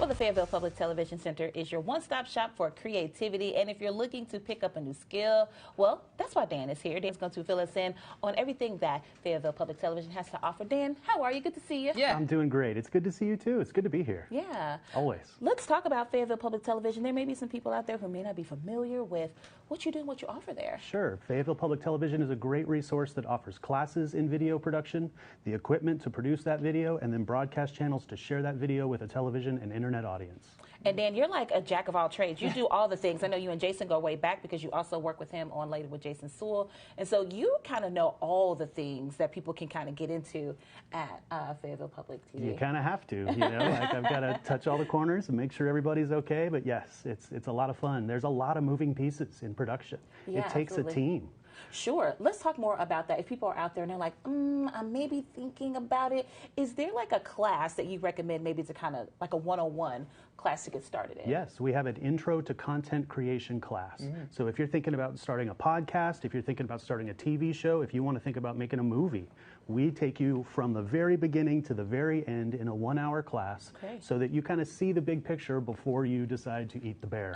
Well, the Fayetteville Public Television Center is your one-stop shop for creativity, and if you're looking to pick up a new skill, well, that's why Dan is here. Dan's going to fill us in on everything that Fayetteville Public Television has to offer. Dan, how are you? Good to see you. Yeah, I'm doing great. It's good to see you too. It's good to be here. Yeah. Always. Let's talk about Fayetteville Public Television. There may be some people out there who may not be familiar with what you do and what you offer there. Sure. Fayetteville Public Television is a great resource that offers classes in video production, the equipment to produce that video, and then broadcast channels to share that video with a television and internet audience. And Dan, you're like a jack of all trades. You do all the things. I know you and Jason go way back because you also work with him on Later with Jason Sewell. And so you kind of know all the things that people can kind of get into at Fayetteville Public TV. You kind of have to, you know, like I've got to touch all the corners and make sure everybody's okay. But yes, it's a lot of fun. There's a lot of moving pieces in production. Yeah, it takes absolutely. a team. Sure. Let's talk more about that. If people are out there and they're like, I'm maybe thinking about it, is there like a class that you recommend maybe to kind of like a 101 class to get started in? Yes, we have an intro to content creation class. So if you're thinking about starting a podcast, if you're thinking about starting a TV show, if you want to think about making a movie, we take you from the very beginning to the very end in a 1-hour class so that you kind of see the big picture before you decide to eat the bear.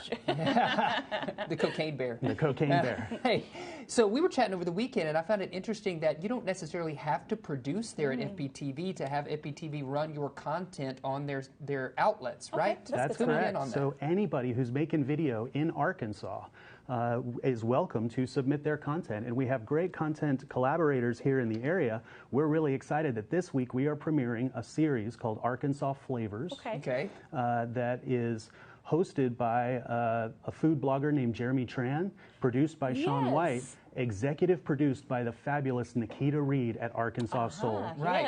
the cocaine bear. The cocaine bear. Hey, so we were chatting over the weekend, and I found it interesting that you don't necessarily have to produce there at FPTV to have FPTV run your content on their outlets, right? That's correct. So anybody who's making video in Arkansas is welcome to submit their content, and we have great content collaborators here in the area. We're really excited that this week we are premiering a series called Arkansas Flavors. That is hosted by a food blogger named Jeremy Tran, produced by Sean White, executive produced by the fabulous Nikita Reed at Arkansas Soul.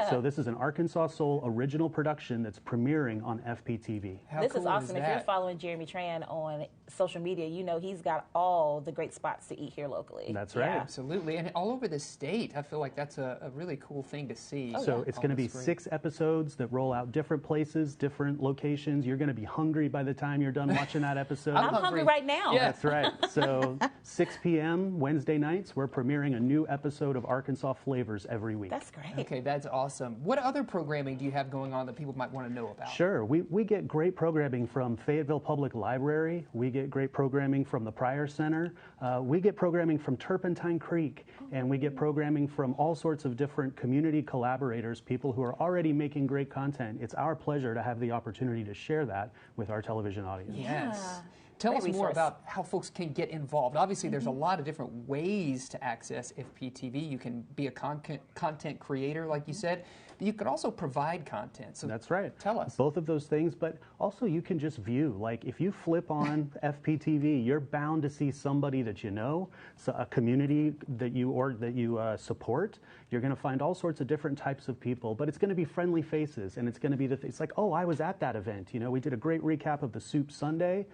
So this is an Arkansas Soul original production that's premiering on FPTV. This is awesome. If you're following Jeremy Tran on social media, you know he's got all the great spots to eat here locally. That's right. Absolutely. And all over the state, I feel like that's a really cool thing to see. So it's going to be 6 episodes that roll out different places, different locations. You're going to be hungry by the time you're done watching that episode. I'm hungry right now. Yeah. That's right. So 6 p.m. Wednesday nights, we're premiering a new episode of Arkansas Flavors every week. That's great. Okay, that's awesome. What other programming do you have going on that people might want to know about? Sure. We get great programming from Fayetteville Public Library. We get great programming from the Pryor Center. We get programming from Turpentine Creek. And we get programming from all sorts of different community collaborators, people who are already making great content. It's our pleasure to have the opportunity to share that with our television audience. Yes. Tell us more about how folks can get involved. Obviously, there's a lot of different ways to access FPTV. You can be a content creator, like you said, but you can also provide content. So that's right. Tell us. Both of those things, but also you can just view. Like if you flip on FPTV, you're bound to see somebody that you know, so a community that you support. You're going to find all sorts of different types of people, but it's going to be friendly faces, and it's going to be it's like, oh, I was at that event. You know, we did a great recap of the Soup Sunday.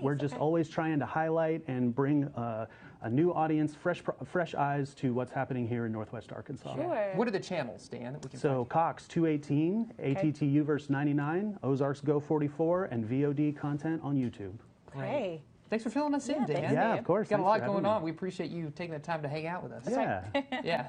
We're just always trying to highlight and bring a new audience, fresh eyes to what's happening here in Northwest Arkansas. Sure. What are the channels, Dan, that we can find? Cox 218, ATTU verse 99, Ozarks Go 44, and VOD content on YouTube. Great. Thanks for filling us in, Dan. Yeah, of course. We've got a lot going on. We appreciate you taking the time to hang out with us. That's right. Yeah.